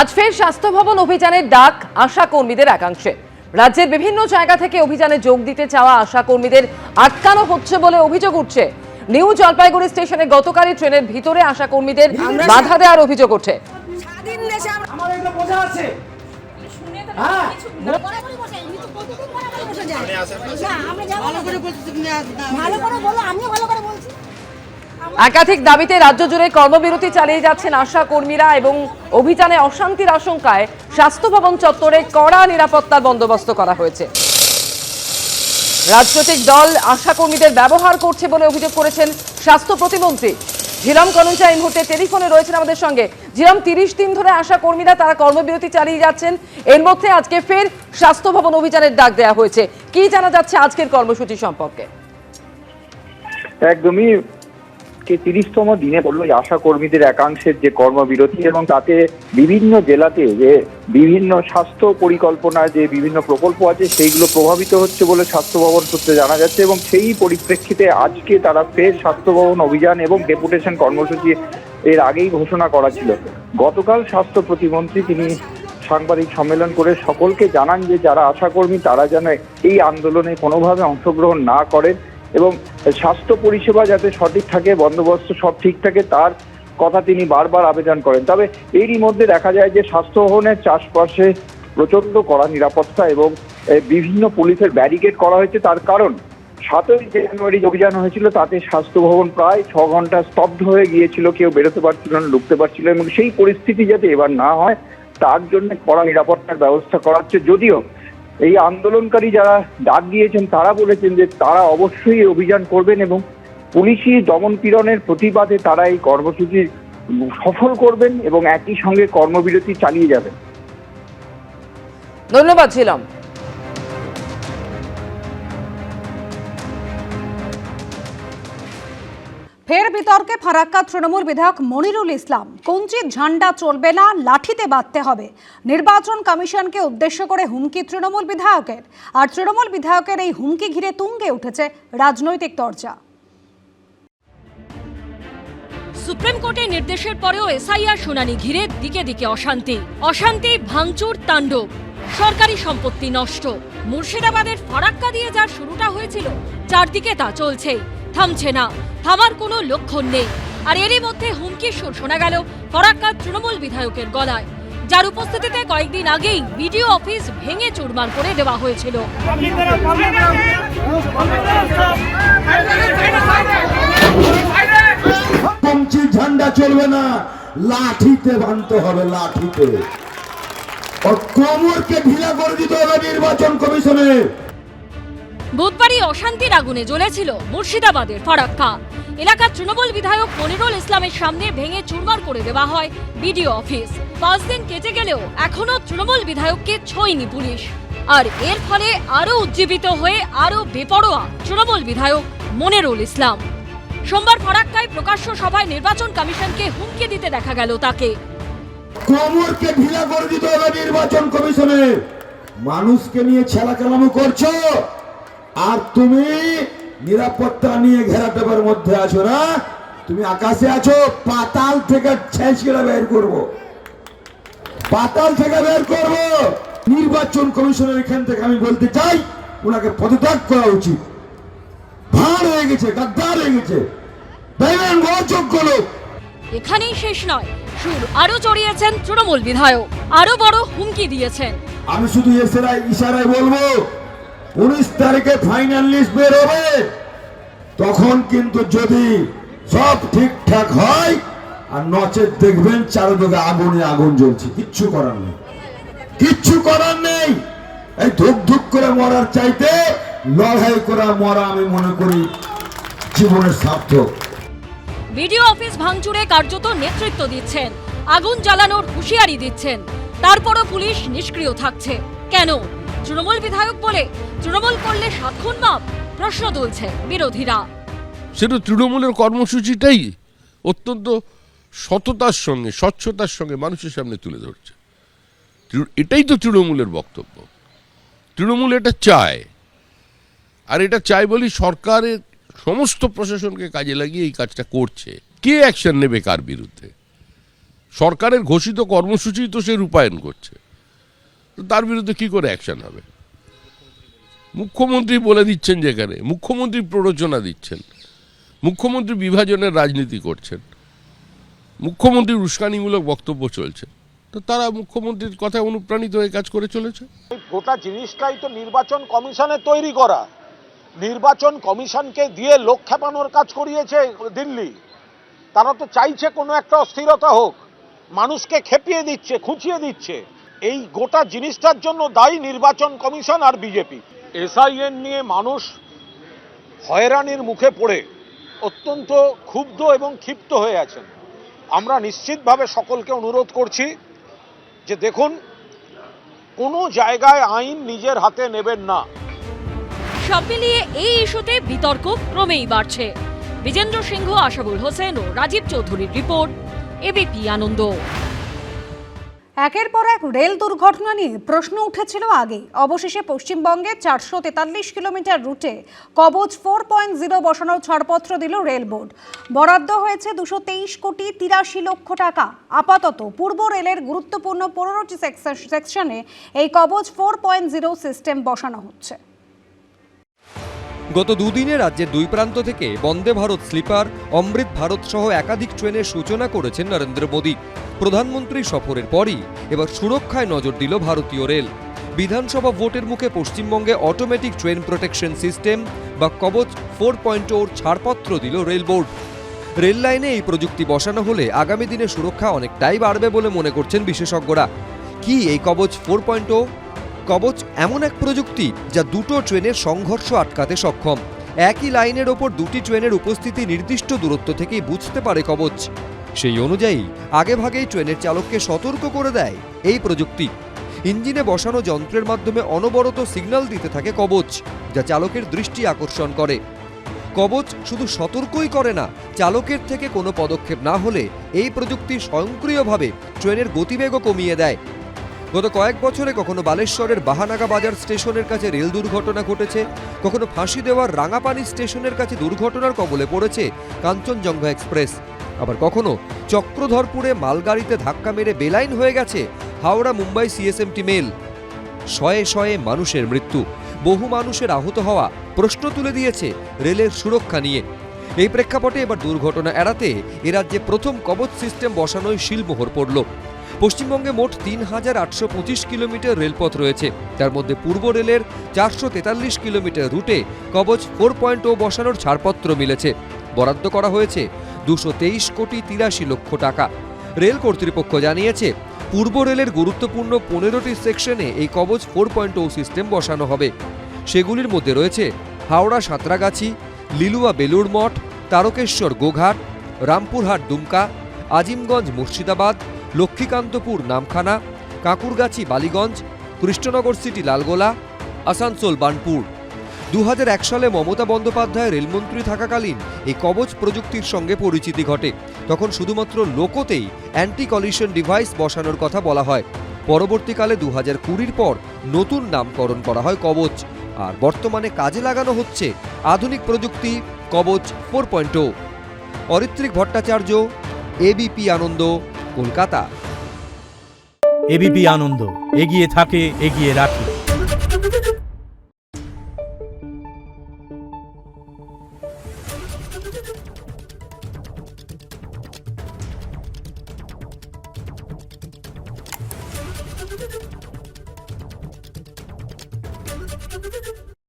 আজ ফের স্বাস্থ্য ভবন অভিযানের ডাক আশা কর্মীদের একাংশে। রাজ্যের বিভিন্ন জায়গা থেকে অভিযানে যোগ দিতে চাওয়া আশা কর্মীদের আটকানো হচ্ছে বলে অভিযোগ উঠছে। নিউ জলপাইগুড়ি স্টেশনে গতকালই ট্রেনের ভিতরে আশা কর্মীদের বাধা দেওয়ার অভিযোগ ওঠে। একাধিক দাবিতে রাজ্য জুড়ে কর্মবিরতি চালিয়ে যাচ্ছেন আশা কর্মীরা এবং অভিযানে অশান্তির আশঙ্কায় স্বাস্থ্য ভবন চত্বরে কড়া নিরাপত্তার বন্দোবস্ত করা হয়েছে। রাজনৈতিক দল আশা কর্মীদের ব্যবহার করছে বলে অভিযোগ করেছেন স্বাস্থ্য প্রতিমন্ত্রী ঝিরাম কনঞ্চা। এই মুহূর্তে টেলিফোনে রয়েছেন আমাদের সঙ্গে। ঝিরাম, 30 দিন ধরে আশা কর্মীরা তারা কর্মবিরতি চালিয়ে যাচ্ছেন, এর মধ্যে আজকে ফের স্বাস্থ্য ভবন অভিযানের ডাক দেওয়া হয়েছে। কি জানা যাচ্ছে আজকের কর্মসূচি সম্পর্কে? একদমই 30তম দিনে বললো আশা কর্মীদের একাংশের যে কর্মবিরতি এবং তাতে বিভিন্ন জেলাতে যে বিভিন্ন স্বাস্থ্য পরিকল্পনা যে বিভিন্ন প্রকল্প আছে সেইগুলো প্রভাবিত হচ্ছে বলে স্বাস্থ্য ভবন সূত্রে জানা যাচ্ছে এবং সেই পরিপ্রেক্ষিতে আজকে তারা ফের স্বাস্থ্য ভবন অভিযান এবং ডেপুটেশন কর্মসূচি এর আগেই ঘোষণা করা ছিল। গতকাল স্বাস্থ্য প্রতিমন্ত্রী তিনি সাংবাদিক সম্মেলন করে সকলকে জানান যে যারা আশাকর্মী তারা যেন এই আন্দোলনে কোনোভাবে অংশগ্রহণ না করেন এবং স্বাস্থ্য পরিষেবা যাতে সঠিক থাকে, বন্দোবস্ত সব ঠিক থাকে তার কথা তিনি বারবার আবেদন করেন। তবে এরই মধ্যে দেখা যায় যে স্বাস্থ্য ভবনের চারপাশে প্রচণ্ড কড়া নিরাপত্তা এবং বিভিন্ন পুলিশের ব্যারিকেড করা হয়েছে। তার কারণ 7ই জানুয়ারি অভিযান হয়েছিল, তাতে স্বাস্থ্য ভবন প্রায় 6 ঘন্টা স্তব্ধ হয়ে গিয়েছিল, কেউ বেরোতে পারছিল না, ঢুকতে পারছিল এবং সেই পরিস্থিতি যাতে এবার না হয় তার জন্য কড়া নিরাপত্তার ব্যবস্থা করা হচ্ছে। যদিও এই আন্দোলনকারী যারা ডাক দিয়েছেন তারা বলেছেন যে তারা অবশ্যই অভিযান করবেন এবং পুলিশি দমন পীড়নের প্রতিবাদে তারা এই কর্মসূচি সফল করবেন এবং একই সঙ্গে কর্মবিরতি চালিয়ে যাবেন। ধন্যবাদ ছিলাম। ফের বিতর্কে ফারাক্কা তৃণমূল বিধায়ক মনিরুল ইসলাম। কঞ্চির ঝান্ডা চলবে না, লাঠিতে বাঁধতে হবে। নির্বাচন কমিশনকে উদ্দেশ্য করে হুমকি তৃণমূল বিধায়কের। আর তৃণমূল বিধায়কের এই হুমকি ঘিরে তুঙ্গে উঠেছে রাজনৈতিক চর্চা। সুপ্রিম কোর্টের নির্দেশের পরেও এসআইআর শুনানি ঘিরে দিকে দিকে অশান্তি, ভাঙচুর, তাণ্ডব, সরকারি সম্পত্তি নষ্ট। মুর্শিদাবাদের ফারাক্কা দিয়ে যার শুরুটা হয়েছিল চারদিকে তা চলছে, থামছে না, থামার কোনো লক্ষণ নেই। আর এরই মধ্যে হুমকির সুর শোনা গেল ফারাক্কার তৃণমূল বিধায়কের গলায়, যার উপস্থিতিতে কয়েকদিন আগেই বিডিও অফিস ভেঙে চুরমার করে দেওয়া হয়েছিল। কঞ্চির ঝান্ডা চলবে না, লাঠিতে বাঁধতে হবে, লাঠিতে। কোমরকে ঢিলা করে দিতে হবে নির্বাচন কমিশনে। বুধবারই অশান্তির আগুনে জ্বলেছিল মুর্শিদাবাদের ফারাক্কা এলাকার তৃণমূল বিধায়ক মনিরুল ইসলামের সামনে ভেঙে চুরমার করে দেওয়া হয় বিডিও অফিস। 5 দিন কেটে গেলেও এখনো তৃণমূল বিধায়ককে ছোঁয়নি পুলিশ। আর এর ফলে আরো উজ্জীবিত হয়ে আরো বেপরোয়া তৃণমূল বিধায়ক মনিরুল ইসলাম। সোমবার ফারাক্কায় প্রকাশ্য সভায় নির্বাচন কমিশনকে হুমকি দিতে দেখা গেল তাকে। কোমরকে ঢিলা করে দিতে হবে নির্বাচন কমিশনে। মানুষকে নিয়ে ছেলাকেলামো করছো আর তুমি নিরাপত্তা নিয়ে ঘেরাটোপের মধ্যে আছো না, তুমি আকাশে আছো। পাতাল থেকে ছেঁচড়ে বের করবো, পাতাল থেকে বের করবো। নির্বাচন কমিশনের এখান থেকে আমি বলতে চাই ওনাকে পদত্যাগ করা উচিত। ভাঁড় হয়ে গেছে, গাদ্দার হয়ে গেছে, অযোগ্য লোক। এখানেই শেষ নয়, সুর আরো চড়িয়েছেন তৃণমূল বিধায়ক, আরো বড় হুমকি দিয়েছেন। আমি শুধু ইশারায় বলবো 19 তারিখে ফাইনাল লিস্ট বের হবে, তখন কিন্তু যদি সব ঠিকঠাক হয় আর নচেত দেখবেন চারদিকে আগুনে আগুন জ্বলছে। কিচ্ছু করার নেই, কিচ্ছু করার নেই। এই ধুক ধুক করে মরার চাইতে লড়াই করা মরা আমি মনে করি জীবনের সার্থক। বিডিও অফিস ভাঙচুরে কার্যত নেতৃত্ব দিচ্ছেন, আগুন জ্বালানোর হুঁশিয়ারি দিচ্ছেন, তারপরও পুলিশ নিষ্ক্রিয় থাকছে কেন? তৃণমূল বিধায়ক বলে তৃণমূল করলে 7 খুন মাপ, প্রশ্ন তুলছে বিরোধীরা। সেটা তৃণমূলের কর্মসূচিটাই অত্যন্ত সততার সঙ্গে, স্বচ্ছতার সঙ্গে মানুষের সামনে তুলে ধরছে। এটাই তো তৃণমূলের বক্তব্য। তৃণমূল এটা চায়, আর এটা চাই বলি সরকারের সমস্ত প্রশাসনকে কাজে লাগিয়ে এই কাজটা করছে। কে অ্যাকশন নেবে কার বিরুদ্ধে? সরকারের ঘোষিত কর্মসূচি তো সে রূপায়ণ করছে, তো তার বিরুদ্ধে কি করে অ্যাকশন হবে? মুখ্যমন্ত্রী বলে দিচ্ছেন, যেখানে মুখ্যমন্ত্রী প্ররোচনা দিচ্ছেন, মুখ্যমন্ত্রী বিভাজনের রাজনীতি করছেন, মুখ্যমন্ত্রীর উস্কানিমূলক বক্তব্য চলছে, তো তারা মুখ্যমন্ত্রীর কথায় অনুপ্রাণিত হয়ে কাজ করে চলেছে। এই গোটা জিনিসটাই তো নির্বাচন কমিশনের তৈরি করা। নির্বাচন কমিশনকে দিয়ে লোক খেপানোর কাজ করিয়েছে দিল্লি। তারা তো চাইছে কোনো একটা অস্থিরতা হোক, মানুষকে খেপিয়ে দিচ্ছে, খুঁচিয়ে দিচ্ছে। এই গোটা জিনিসটার জন্য দায়ী নির্বাচন কমিশন আর বিজেপি। এসআইএন নিয়ে মানুষ হয়রানির মুখে পড়ে অত্যন্ত ক্ষুব্ধ এবং ক্ষিপ্ত হয়ে আছেন। আমরা নিশ্চিতভাবে সকলকে অনুরোধ করছি যে দেখুন, কোনো জায়গায় আইন নিজের হাতে নেবেন না। সব মিলিয়ে এই ইস্যুতে বিতর্ক ক্রমেই বাড়ছে। বিজেন্দ্র সিংহ, আশাবুল হোসেন ও রাজীব চৌধুরীর রিপোর্ট, এবিপি আনন্দ। একের পর এক রেল দুর্ঘটনা নিয়ে প্রশ্ন উঠেছিল আগে। অবশেষে পশ্চিমবঙ্গে 443 কিলোমিটার রুটে কবচ 4.0 বসানোর ছাড়পত্র দিল রেল বোর্ড। বরাদ্দ হয়েছে 223 কোটি 83 লক্ষ টাকা। আপাতত পূর্ব রেলের গুরুত্বপূর্ণ 15টি সেকশনে এই কবচ 4.0 সিস্টেম বসানো হচ্ছে। গত দুদিনে রাজ্যের দুই প্রান্ত থেকে বন্দে ভারত স্লিপার, অমৃত ভারত সহ একাধিক ট্রেনের সূচনা করেছেন নরেন্দ্র মোদী। প্রধানমন্ত্রী সফরের পরই এবার সুরক্ষায় নজর দিল ভারতীয় রেল। বিধানসভা ভোটের মুখে পশ্চিমবঙ্গে অটোমেটিক ট্রেন প্রোটেকশন সিস্টেম বা কবচ 4.0 ছাড়পত্র দিল রেল বোর্ড। রেল লাইনে এই প্রযুক্তি বসানো হলে আগামী দিনে সুরক্ষা অনেকটাই বাড়বে বলে মনে করছেন বিশেষজ্ঞরা। কি এই কবচ 4.0? কবচ এমন এক প্রযুক্তি যা দুটো ট্রেনের সংঘর্ষ আটকাতে সক্ষম। একই লাইনের ওপর দুটি ট্রেনের উপস্থিতি নির্দিষ্ট দূরত্ব থেকেই বুঝতে পারে কবচ। সেই অনুযায়ী আগেভাগেই ট্রেনের চালককে সতর্ক করে দেয় এই প্রযুক্তি। ইঞ্জিনে বসানো যন্ত্রের মাধ্যমে অনবরত সিগন্যাল দিতে থাকে কবচ, যা চালকের দৃষ্টি আকর্ষণ করে। কবচ শুধু সতর্কই করে না, চালকের থেকে কোনো পদক্ষেপ না হলে এই প্রযুক্তি স্বয়ংক্রিয়ভাবে ট্রেনের গতিবেগও কমিয়ে দেয়। গত কয়েক বছরে কখনো বালেশ্বরের বাহানাগা বাজার স্টেশনের কাছে রেল দুর্ঘটনা ঘটেছে, কখনো ফাঁসি দেওয়ার রাঙাপানি স্টেশনের কাছে দুর্ঘটনার কবলে পড়েছে কাঞ্চনজঙ্ঘা এক্সপ্রেস। আবার কখনো চক্রধরপুরে মালগাড়িতে ধাক্কা মেরে বেলাইন হয়ে গেছে হাওড়া মুম্বাই সিএসএমটি মেল। শয়ে শয়ে মানুষের মৃত্যু, বহু মানুষের আহত হওয়া প্রশ্ন তুলে দিয়েছে রেলের সুরক্ষা নিয়ে। এই প্রেক্ষাপটে এবার দুর্ঘটনা এড়াতে এ রাজ্যে প্রথম কবচ সিস্টেম বসানোয় শিলমোহর পড়ল। পশ্চিমবঙ্গে মোট 3825 কিলোমিটার রেলপথ রয়েছে। তার মধ্যে পূর্ব রেলের 443 কিলোমিটার রুটে কবচ 4.0 বসানোর ছাড়পত্র মিলেছে। বরাদ্দ করা হয়েছে 223 কোটি 83 লক্ষ টাকা। রেল কর্তৃপক্ষ জানিয়েছে, পূর্ব রেলের গুরুত্বপূর্ণ 15টি সেকশনে এই কবচ 4.0 সিস্টেম বসানো হবে। সেগুলির মধ্যে রয়েছে হাওড়া সাঁতরাগাছি, লিলুয়া বেলুড় মঠ, তারকেশ্বর গোঘাট, রামপুরহাট দুমকা, আজিমগঞ্জ মুর্শিদাবাদ, লক্ষ্মীকান্তপুর নামখানা, কাঁকুরগাছি বালিগঞ্জ, কৃষ্ণনগর সিটি লালগোলা, আসানসোল বার্নপুর। 2001 সালে মমতা বন্দ্যোপাধ্যায় রেলমন্ত্রী থাকাকালীন এই কবচ প্রযুক্তির সঙ্গে পরিচিতি ঘটে। তখন শুধুমাত্র লোকোতেই অ্যান্টি কলিশন ডিভাইস বসানোর কথা বলা হয়। পরবর্তীকালে 2020 পর নতুন নামকরণ করা হয় কবচ, আর বর্তমানে কাজে লাগানো হচ্ছে আধুনিক প্রযুক্তি কবচ 4.0। অরিত্রিক ভট্টাচার্য, এবিপি আনন্দ, কলকাতা। এবিপি আনন্দ, এগিয়ে থাকে, এগিয়ে রাখে। Thank you.